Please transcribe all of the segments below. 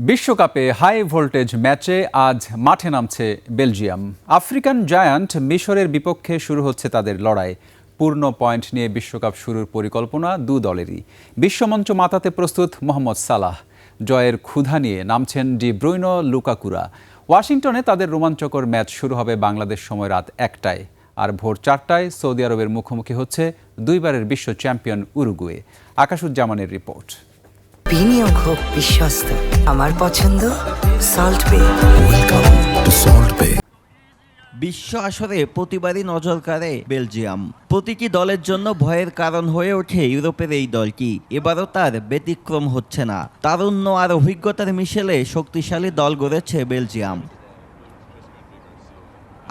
বিশ্বকাপে high voltage ম্যাচে আজ মাঠে নামছে বেলজিয়াম। আফ্রিকান জায়ান্ট মিশরের বিপক্ষে শুরু হচ্ছে তাদের লড়াই। পূর্ণ পয়েন্ট নিয়ে বিশ্বকাপ শুরুর পরিকল্পনা দু দলেরই। বিশ্বমঞ্চ মাতাতে প্রস্তুত মোহাম্মদ সালাহ। জয়ের ক্ষুধা নিয়ে নামছেন ডি ব্রুইনো, লুকাকুরা। ওয়াশিংটনে তাদের রোমাঞ্চকর ম্যাচ শুরু হবে বাংলাদেশ সময় রাত 1টায়। আর ভোর 4টায় সৌদি আরবের মুখোমুখি হচ্ছে দুইবারের বিশ্ব চ্যাম্পিয়ন উরুগুয়ে। আকাশুজ্জামানের রিপোর্ট। বিনিয়োগ হোক বিশ্বস্ত, আমার পছন্দ সল্ট বে। বিশ্ব আসরে প্রতিবারই নজর কাড়ে বেলজিয়াম। প্রতিটি দলের জন্য ভয়ের কারণ হয়ে ওঠে ইউরোপের এই দলটি। এবারও তার ব্যতিক্রম হচ্ছে না। তারুণ্য আর অভিজ্ঞতার মিশেলে শক্তিশালী দল গড়েছে বেলজিয়াম।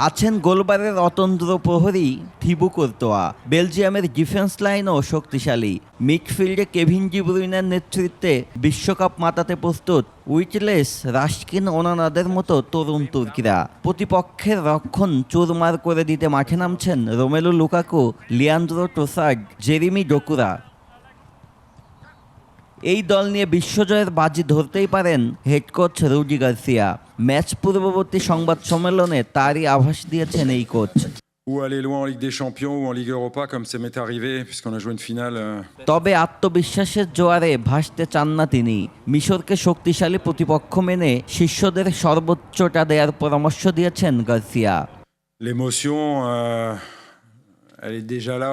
আছেন গোলবারের অতন্দ্র প্রহরী থিবু কুর্তোয়া। বেলজিয়ামের ডিফেন্স লাইনও শক্তিশালী। মিডফিল্ডে কেভিন ডি ব্রুইনের নেতৃত্বে বিশ্বকাপ মাতাতে প্রস্তুত উইটলেস, রাশকিন, ওনানাদের মতো তরুণ তুর্কিরা। প্রতিপক্ষের রক্ষণ চুরমার করে দিতে মাঠে নামছেন Romelu Lukaku, Leandro Trossard, Jeremy ডোকুরা। এই দল নিয়ে বিশ্বজয়ের বাজি ধরতেই পারেন head coach Rudi Garcia. Match পূর্ববর্তী সংবাদ সম্মেলনে তারই আভাস দিয়েছেন এই কোচ। Ou aller loin en Ligue des Champions ou en Ligue Europa comme ça m'est arrivé puisqu'on a joué une finale. তবে আত্মবিশ্বাসের জোয়ারে ভাসতে চান না তিনি। মিশরকে শক্তিশালী প্রতিপক্ষ মেনে শিষ্যদের সর্বোচ্চটা দেওয়ার পরামর্শ দিয়েছেন Garcia. L'émotion, elle est déjà là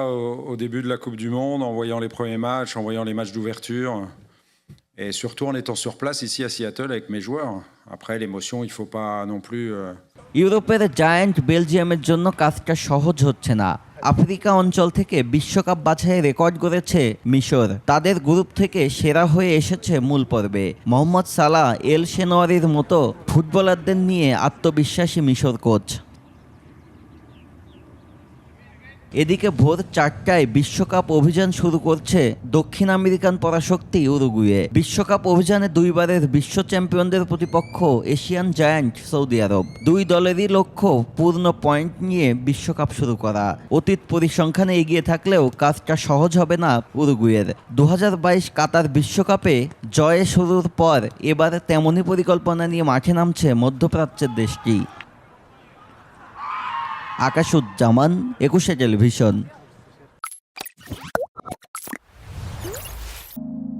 au début de la Coupe du Monde, en voyant les premiers matchs, en voyant les matchs d'ouverture. Et surtout en étant sur place ici à Seattle avec mes joueurs. Après l'émotion, il ne faut pas non plus... ইউরোপের giant বেলজিয়ামের জন্য কাজটা সহজ হচ্ছে না। Africa অঞ্চল থেকে বিশ্বকাপ বাছাইয়ে রেকর্ড গড়েছে মিশর। তাদের গ্রুপ থেকে সেরা হয়ে এসেছে মূল পর্বে। মোহাম্মদ সালাহ, এল শেনওয়ারির মতো ফুটবলারদের নিয়ে আত্মবিশ্বাসী মিশর কোচ। এদিকে ভোর 4টায় বিশ্বকাপ অভিযান শুরু করছে দক্ষিণ আমেরিকান পরাশক্তি উরুগুয়ে। বিশ্বকাপ অভিযানে দুইবারের বিশ্ব চ্যাম্পিয়নদের প্রতিপক্ষ এশিয়ান জায়ান্ট সৌদি আরব। দুই দলেরই লক্ষ্য পূর্ণ পয়েন্ট নিয়ে বিশ্বকাপ শুরু করা। অতীত পরিসংখ্যানে এগিয়ে থাকলেও কাজটা সহজ হবে না উরুগুয়ের। 2022 কাতার বিশ্বকাপে জয়ে শুরুর পর এবার তেমনই পরিকল্পনা নিয়ে মাঠে নামছে মধ্যপ্রাচ্যের দেশটি। আকাশুজ্জামান, 21 টেলিভিশন।